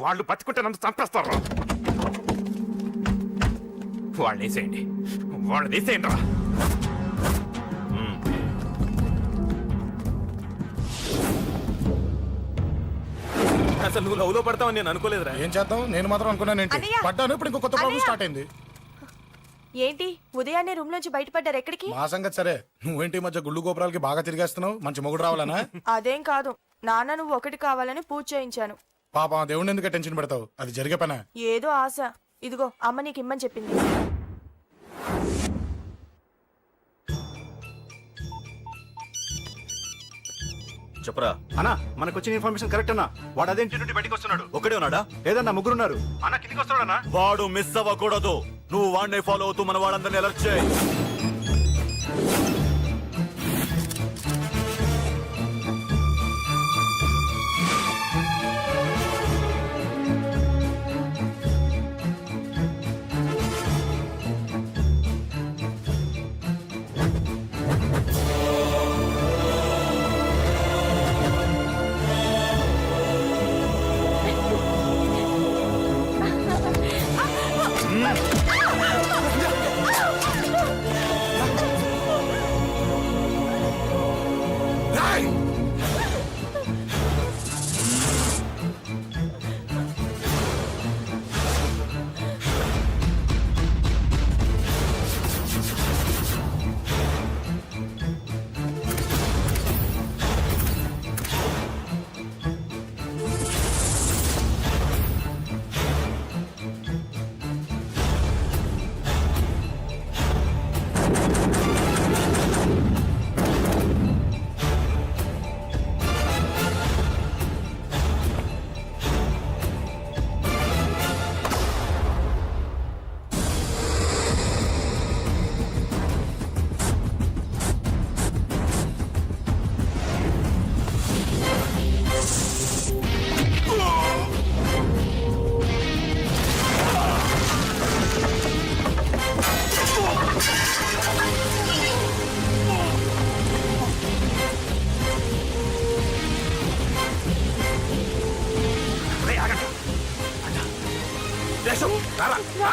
వాళ్ళు బతుకుంటే నన్ను చంపేస్తారు. వాళ్ళు వేసేయండి, వాళ్ళు వేసేయండి రా. అసలు నువ్వు లవ్ లో పడతావని నేను అనుకోలేదురా. ఏం చేద్దాం, నేను మాత్రం అనుకున్నాను ఏంటి, పడ్డాను. ఇప్పుడు ఇంకో కొత్త ప్రాబ్లం స్టార్ట్ అయింది. ఏంటి ఉదయాన్నే రూమ్ నుంచి బయటపడ్డారు? ఎక్కడికి? మా సంగతి సరే, నువ్వేంటి ఈ మధ్య గుళ్ళు గోపురాలకి బాగా తిరిగేస్తున్నావు? మంచి మొగుడు రావాలనా? అదేం కాదు నాన్న, నువ్వు ఒకటి కావాలని పూజ చేయించాను. పాప దేవుడిని ఎందుకు టెన్షన్ పెడతావు? అది జరిగే పనా? ఏదో ఆశ. ఇదిగో అమ్మ నీకు ఇమ్మని చెప్పింది. చెప్పరా అన్నా, మనకు వచ్చిన ఇన్ఫర్మేషన్ కరెక్ట్ అన్నా. వాడు అదేంటి నుండి బయటికి వస్తున్నాడు. ఒకడే ఉన్నాడా? ఏదన్నా ముగ్గురున్నారు అన్న. కిందికి వస్తున్నాడన్నా. వాడు మిస్ అవ్వకూడదు. నువ్వు వాడిని ఫాలో అవుతూ మన వాళ్ళందరినీ అలర్ట్ చేయి.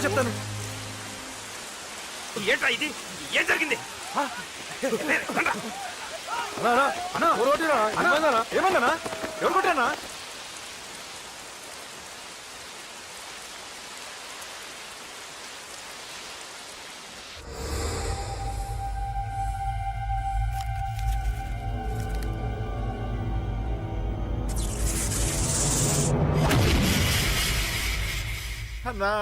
చెప్తాను. ఏంట్రా ఇది? ఏం జరిగింది? ఏమన్నా? ఎవరు కొట్టానా? అన్నా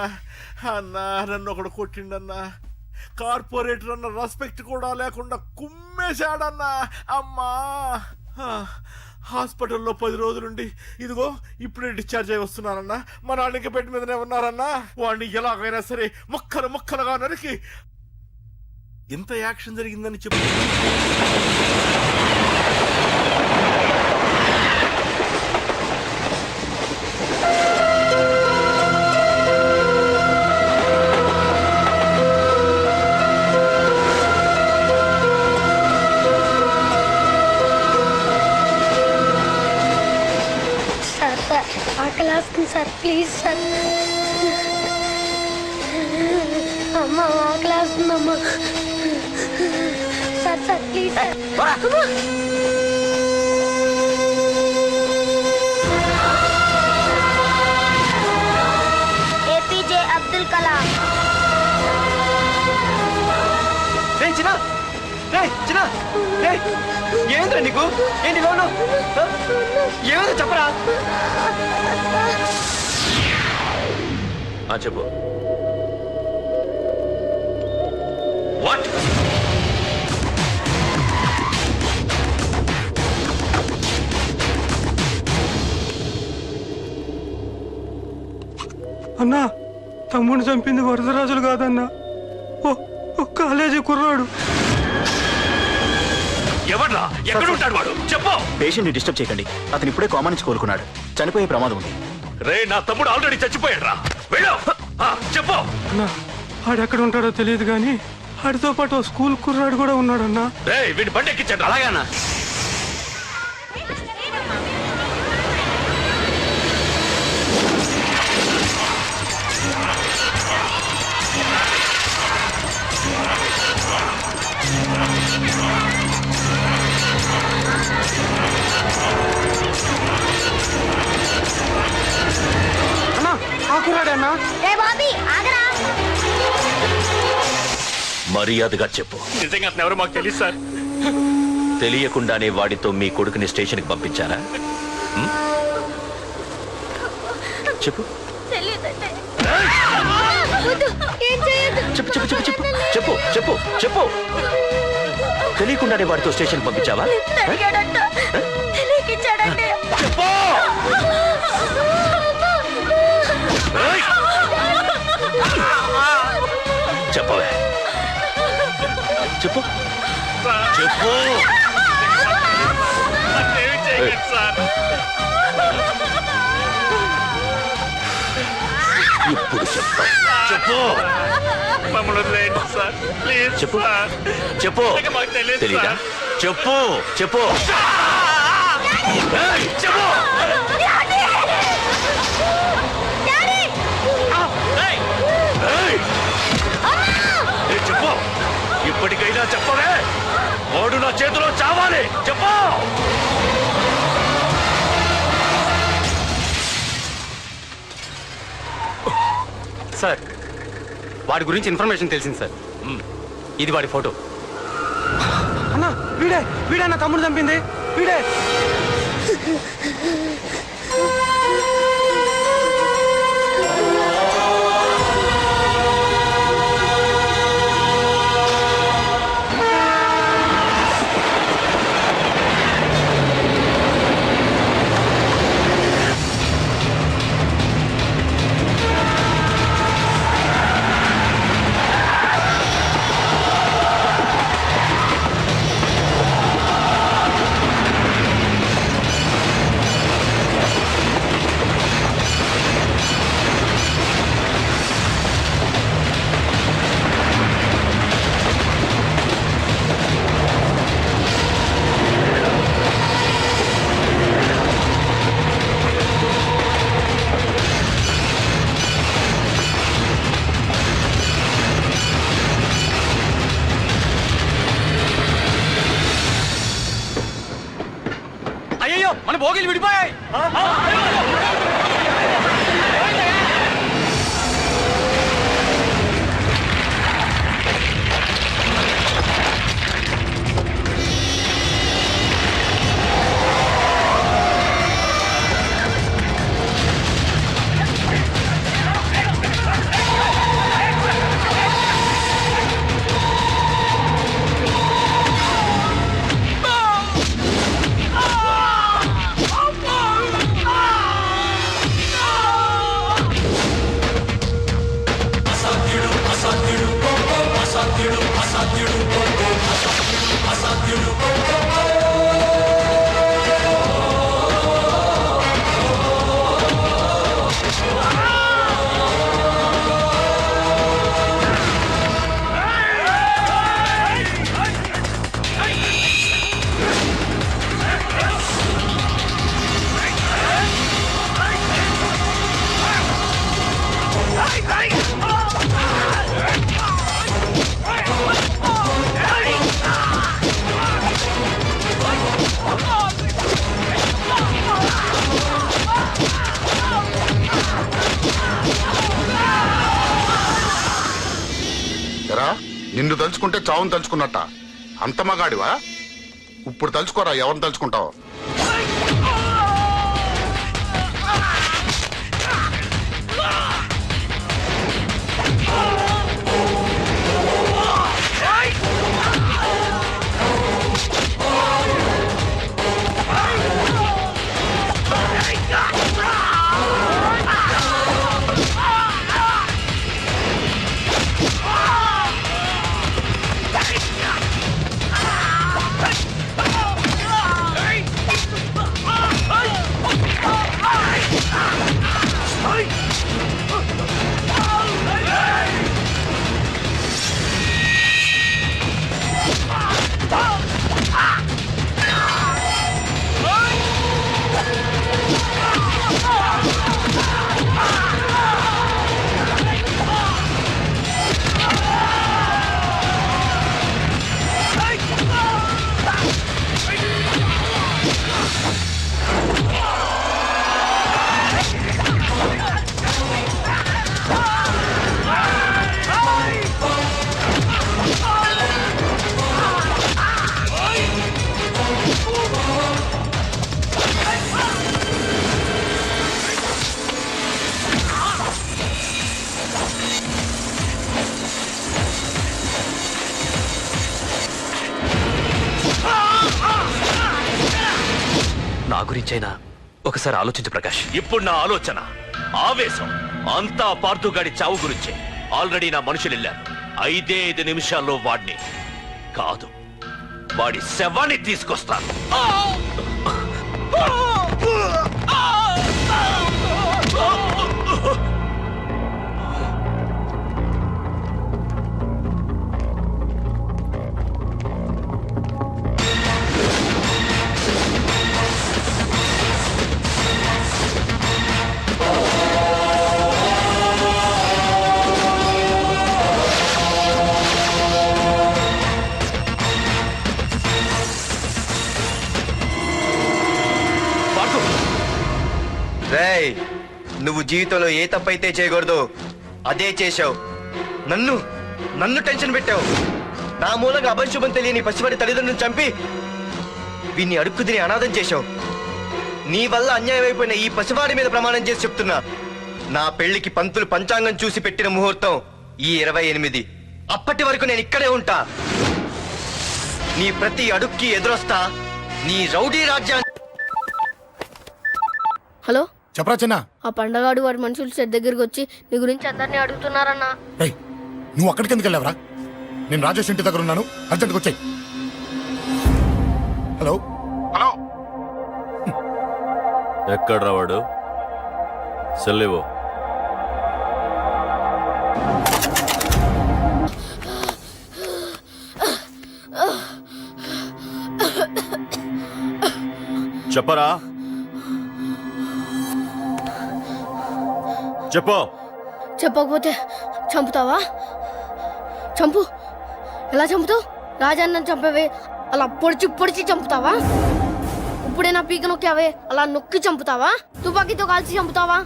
అన్నా, నన్ను ఒకడు కొట్టిండన్నా. కార్పొరేటర్ అన్న రెస్పెక్ట్ కూడా లేకుండా కుమ్మేశాడన్నా. అమ్మా, హాస్పిటల్లో 10 రోజులుండి ఇదిగో ఇప్పుడే డిశ్చార్జ్ అయి వస్తున్నారన్నా. మా నాన్న ఇంకా బెడ్ మీదనే ఉన్నారన్నా. వాడిని ఎలాగైనా సరే ముక్కలు ముక్కలుగా నరికి ఎంత యాక్షన్ జరిగిందని చెప్పు. ఆకలేస్తుంది సార్, ప్లీజ్ సార్. అమ్మ ఆకలేస్తుందమ్మా. Sir sir please sir. APJ Abdul Kalam. ఏంద్రా నీకు? ఏంటి ఏమో చెప్పరా. చెప్పు. వాట్? అన్నా, తమ్ముడిని చంపింది వరదరాజులు కాదన్నా, ఓ కాలేజీ కుర్రాడు. ఎవడ్రా? ఎక్కడ ఉంటాడు వాడు? చెప్పు. పేషెంట్ ని డిస్టర్బ్ చేయకండి. అతను ఇప్పుడే కోమా నుంచి కోలుకున్నాడు. చనిపోయే ప్రమాదం ఉంది. రే, నా తమ్ముడు ఆల్రెడీ చచ్చిపోయాడు రా. వెళ్ళు. చెప్పు. అన్నా, ఆడెక్కడ ఉంటాడో తెలియదు కానీ ఆడితో పాటు ఓ స్కూల్ కుర్రాడు కూడా ఉన్నాడన్నా. రే, వీడి బండి ఎక్కించండి. అలాగేనా? ఎవరాడన్నా? ఏ బాబీ ఆగరా. మర్యాదగా చెప్పు. నిజంగా అతను ఎవరో మాకు తెలియదు సార్. తెలియకుండానే వాడితో మీ కొడుకుని స్టేషన్కి పంపించారా? చెప్పు తెలియదంటే ఏం చేయొద్దు. చెప్పు చెప్పు చెప్పు చెప్పు చెప్పు చెప్పు చెప్పు తెలియకుండానే వాడితో స్టేషన్ పంపించావా? అడిగాడంట, తెలియకిచ్చాడంటే. చెప్పు. చెప్పవే చెప్పు చెప్పు. ఏమి చేయగలరు సార్? ఇప్పుడు చెప్తా. చెప్పు మమ్మల్ని వదిలేయండి సార్, ప్లీజ్ చెప్పు సార్. చెప్పు. నిజంగా మాకు తెలియదు తెలీదా? సార్. చెప్పు చెప్పు ఏయ్, చెప్పు. ఏయ్, ఏయ్, చెప్పు. ఇప్పటికైనా చెప్పవే. వాడు నా చేతిలో చావాలి. చెప్పు. సార్ వాడి గురించి ఇన్ఫర్మేషన్ తెలిసింది సార్. ఇది వాడి ఫోటో. అన్నా వీడే నా తమ్ముడు చంపింది వీడే. అయ్యో మన భోగిలు విడిపోయాయి. నిన్ను తలుచుకుంటే చావును తలుచుకున్నట్ట. అంత మగాడివా? ఇప్పుడు తలుచుకోరా ఎవరిని తలుచుకుంటావు. ఖర్చైనా ఒకసారి ఆలోచించు ప్రకాష్. ఇప్పుడు నా ఆలోచన ఆవేశం అంతా పార్థుగాడి చావు గురించే. ఆల్రెడీ నా మనుషులు వెళ్ళారు. 5 నిమిషాల్లో వాడిని కాదు, వాడి శవాన్ని తీసుకొస్తాను. రేయ్, నువ్వు జీవితంలో ఏ తప్పైతే చేయకూడదు అదే చేశావు. నన్ను టెన్షన్ పెట్టావు. నా మూలంగా అభంశుభం తెలియని పసివాడి తల్లిదండ్రులను చంపి వీన్ని అడుక్కు తిని అనాథం చేశావు. నీ వల్ల అన్యాయం అయిపోయిన ఈ పసివాడి మీద ప్రమాణం చేసి చెప్తున్నా, నా పెళ్లికి పంతులు పంచాంగం చూసి పెట్టిన ముహూర్తం ఈ 28. అప్పటి వరకు నేను ఇక్కడే ఉంటా. నీ ప్రతి అడుక్కి ఎదురొస్తా. నీ రౌడీ రాజ్యాన్ని. హలో, చెప్పరా చిన్న. ఆ పండగాడు వాడి మనుషులు సెట్ దగ్గరికి వచ్చి నీ గురించి అందరినీ అడుగుతున్నారన్నా. రేయ్, నువ్వు అక్కడికి ఎందుకు వెళ్ళావరా? నేను రాజేష్ ఇంటి దగ్గర ఉన్నాను, అర్జెంట్గా వచ్చాయి. హలో హలో, ఎక్కడ్రా వాడు? సెల్లివో. చెప్పరా, చెప్పు. చెప్పకపోతే చంపుతావా? చంపు. ఎలా చంపుతావు? రాజాన్నని చంపవే అలా పొడిచి చంపుతావా? ఇప్పుడే నా పీక నొక్కావే అలా నొక్కి చంపుతావా? తుపాకీతో కాల్చి చంపుతావా?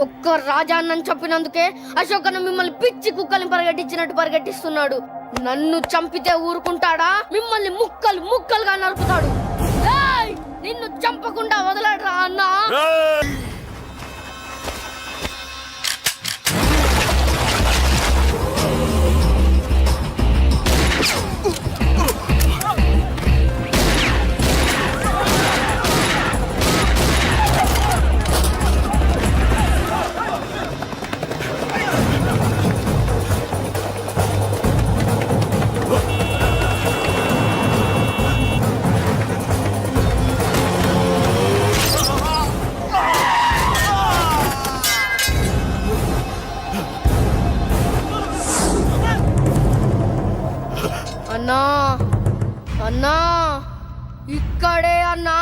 ఒక్క రాజాన్నని చంపినందుకే అశోకన్న మిమ్మల్ని పిచ్చి కుక్కల్ని పరిగెట్టించినట్టు పరిగెట్టిస్తున్నాడు. నన్ను చంపితే ఊరుకుంటాడా? మిమ్మల్ని ముక్కలుగా నరుకుతాడు. ఏయ్! నిన్ను చంపకుండా వదలడరా అన్నా. అన్నా, ఇక్కడే అన్నా.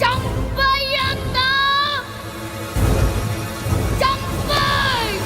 చంపయ్యన్నా, చంపయ్.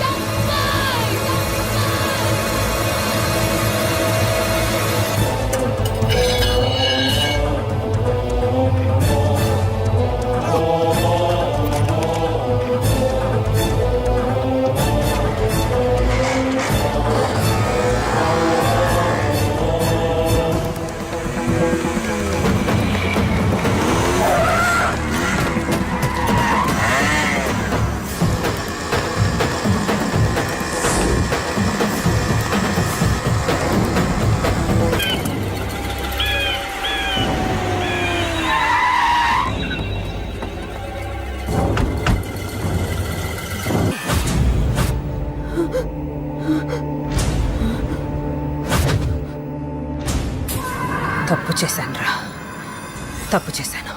తప్పు చేశాను.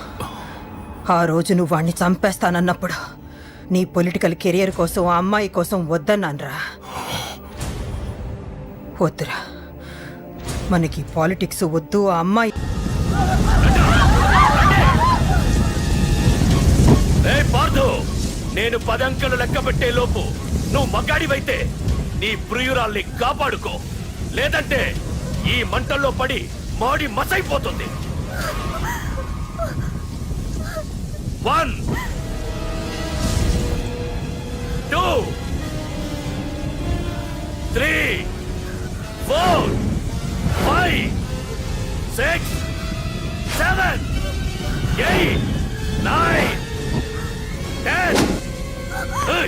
ఆ రోజు నువ్వు వాణ్ణి చంపేస్తానన్నప్పుడు నీ పొలిటికల్ కెరియర్ కోసం ఆ అమ్మాయి కోసం వద్దన్నాన్రా. వద్దురా, మనకి పాలిటిక్స్ వద్దు. ఆ అమ్మాయి నేను 10 అంకెలు లెక్క పెట్టే లోపు నువ్వు మగాడివైతే నీ ప్రియురాల్ని కాపాడుకో, లేదంటే ఈ మంటల్లో పడి మాడి మసైపోతుంది. 1 2 3 4 5 6 7 8 9 10. Hey!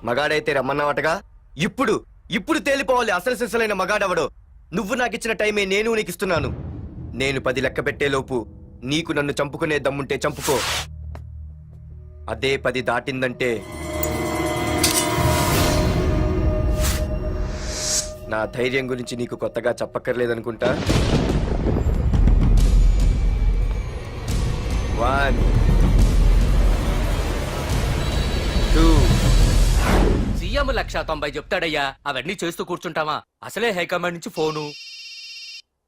మగాడైతే రమ్మన్నావటగా. ఇప్పుడు తేలిపోవాలి అసలు సిసలైన మగాడవడో. నువ్వు నాకు ఇచ్చిన టైమే నేను నీకు ఇస్తున్నాను. నేను 10 లెక్క పెట్టేలోపు నీకు నన్ను చంపుకునే దమ్ముంటే చంపుకో. అదే 10 దాటిందంటే నా ధైర్యం గురించి నీకు కొత్తగా చెప్పక్కర్లేదనుకుంటా. 1 2 సీఎం 190 చెప్తాడయ్యా, అవన్నీ చేస్తూ కూర్చుంటావా? అసలే హైకమాండ్ నుంచి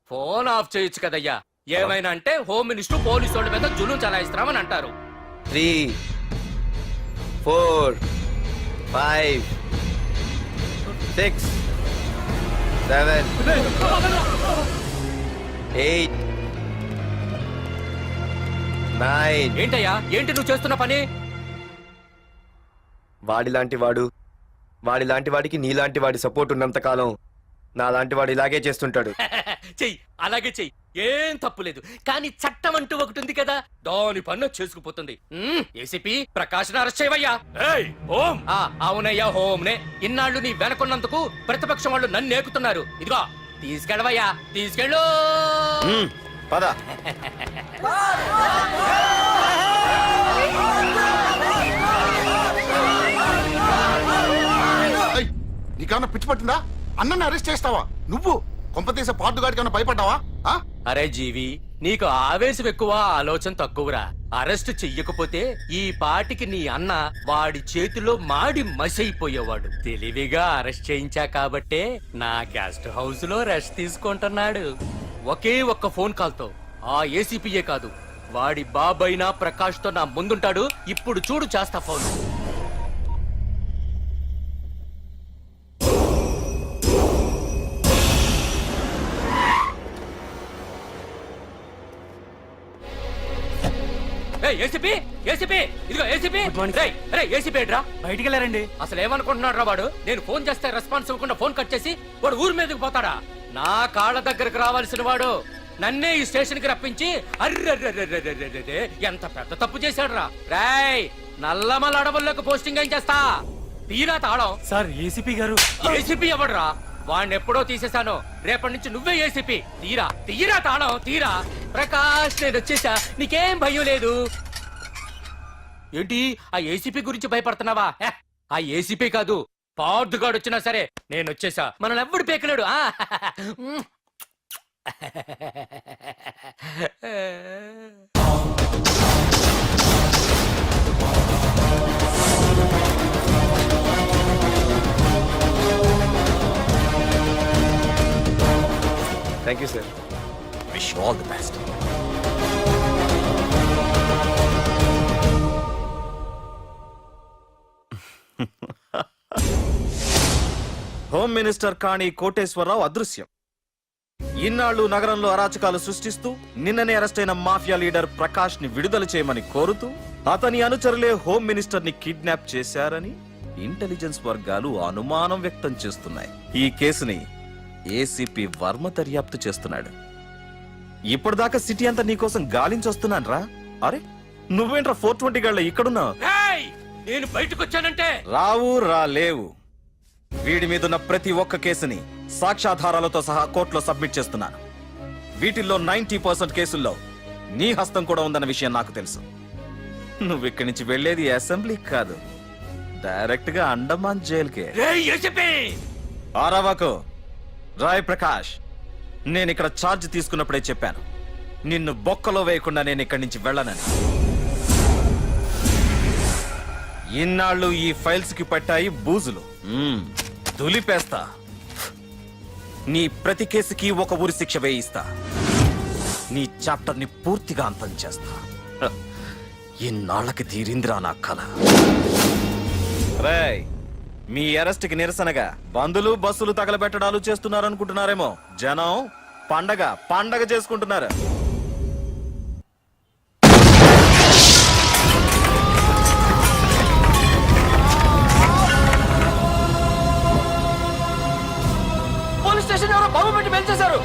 ఫోన్ ఆఫ్ చేయొచ్చు కదయ్యా. ఏమైనా అంటే హోమ్ మినిస్టర్ పోలీసు వాళ్ళ మీద జులుం చలాయిస్తామని అంటారు. 3 4 5 6 7 8 9. ఏంటయ్యా, ఏంటి నువ్వు చేస్తున్న పని? వాడిలాంటి వాడికి నీలాంటి వాడి సపోర్ట్ ఉన్నంత కాలం నాలాంటి వాడు ఇలాగే చేస్తుంటాడు. చెయ్యి, అలాగే చెయ్యి, ఏం తప్పులేదు. కానీ చట్టం అంటూ ఒకటి ఉంది కదా, దాని పన్ను చేసుకుపోతుంది. ఏసీపీ ప్రకాష్ అరెస్ట్ చేయవయ్యా. అవునయ్యా, హోమ్నే. ఇన్నాళ్ళు నీ వెనకున్నందుకు ప్రతిపక్షం వాళ్ళు నన్ను నేకుతున్నారు. ఇదిగో తీసుకెళ్ళవయ్యా, తీసుకెళ్ళు. పద. నీకేమన్నా పిచ్చి పట్టిందా? అన్నని అరెస్ట్ చేస్తావా నువ్వు? కొంపతీసే పార్దుగాడికి ఏమన్నా భయపడ్డావా? అరే జీవి, నీకు ఆవేశం ఎక్కువ, ఆలోచన తక్కువరా. అరెస్ట్ చెయ్యకపోతే ఈ పాటికి నీ అన్న వాడి చేతిలో మాడి మసైపోయేవాడు. తెలివిగా అరెస్ట్ చేయించా కాబట్టే నా గెస్ట్ హౌస్ లో రెస్ట్ తీసుకుంటున్నాడు. ఒకే ఒక్క ఫోన్ కాల్ తో ఆ ఏసీపీయే కాదు, వాడి బాబైనా ప్రకాష్ తో నా ముందుంటాడు. ఇప్పుడు చూడు చేస్తా ఫోన్. ఏసీపీ, ఏసీపీ, ఇదిగో ఏసీపీ. ఏసీపీ ఏడ్రా? బయటికి వెళ్ళారండి. అసలు ఏమనుకుంటున్నాడు రా వాడు? నేను ఫోన్ చేస్తే రెస్పాన్స్ ఇవ్వకుండా ఫోన్ కట్ చేసి వాడు ఊరి మీదకి పోతాడా? నా కాళ్ళ దగ్గరకు రావాల్సిన వాడు నన్నే ఈ స్టేషన్ కి రప్పించి అర్రె ఎంత పెద్ద తప్పు చేశాడు రా. రాయ్, నల్లమల అడవుల్లోకి పోస్టింగ్ ఏం చేస్తా. తీరా తాళం. సార్ ఏసీపీ గారు. ఏసీపీ ఎవడరా? వాడిని ఎప్పుడో తీసేశాను. రేపటి నుంచి నువ్వే ఏసీపీ. తీరా తాళం, తీరా. ప్రకాష్, నేను వచ్చేసా, నీకేం భయం లేదు. ఏంటి ఆ ఏసీపీ గురించి భయపడుతున్నావా? ఆ ఏసీపీ కాదు, పార్దుగాడు వచ్చినా సరే నేను వచ్చేసా. మనల్ని ఎవ్వడు పేకలేడు. Thank you sir. Wish you all the best. Home minister Kani Koteswararao అదృశ్యం. ఇన్నాళ్లు నగరంలో అరాచకాలు సృష్టిస్తూ నిన్ననే అరెస్ట్ అయిన మాఫియా లీడర్ ప్రకాష్ ని విడుదల చేయమని కోరుతూ అతని అనుచరులే హోమ్ మినిస్టర్ ని కిడ్నాప్ చేశారని ఇంటెలిజెన్స్ వర్గాలు అనుమానం వ్యక్తం చేస్తున్నాయి. ఈ కేసుని ఏసీపీ వర్మ దర్యాప్తు చేస్తున్నాడు. ఇప్పటిదాకా సిటీ అంతా నీకోసం గాలించొస్తున్నాను రా. అరే నువ్వేంట్రా 420 గళ్ళ ఇక్కడున్నా? నేను బయటకు వచ్చానంటే రావు రాలేవు. వీడి మీదున్న ప్రతి ఒక్క కేసుని సాక్ష్యాధారాలతో సహా కోర్టులో సబ్మిట్ చేస్తున్నాను. వీటిల్లో 90% కేసుల్లో నీ హస్తం కూడా ఉందన్న విషయం నాకు తెలుసు. నువ్వు ఇక్కడి నుంచి వెళ్లేది అసెంబ్లీ కాదు, డైరెక్ట్ గా అండమాన్ జైలుకే. ఆరావాకు రాయ్ ప్రకాష్, నేను ఇక్కడ ఛార్జ్ తీసుకున్నప్పుడే చెప్పాను, నిన్ను బొక్కలో వేయకుండా నేను ఇక్కడి నుంచి వెళ్ళనని. ఇన్నాళ్ళు ఈ ఫైల్స్ కి పట్టాయి బూజులు. దులిపేస్తా. నీ ప్రతి కేసుకి ఒక ఊరి శిక్ష వేయిస్తా. నీ చాప్టర్ ని పూర్తిగా అంతం చేస్తా. ఇన్నాళ్ళకి తీరిందిరా నా కళ. రేయ్, మీ అరెస్ట్ కి నిరసనగా బందులు బస్సులు తగలబెట్టడాలు చేస్తున్నారనుకుంటున్నారేమో. జనం పండగ చేసుకుంటున్నారు. పోలీస్ స్టేషన్ ఎవరో బాబు పెట్టి పెంచేశారు.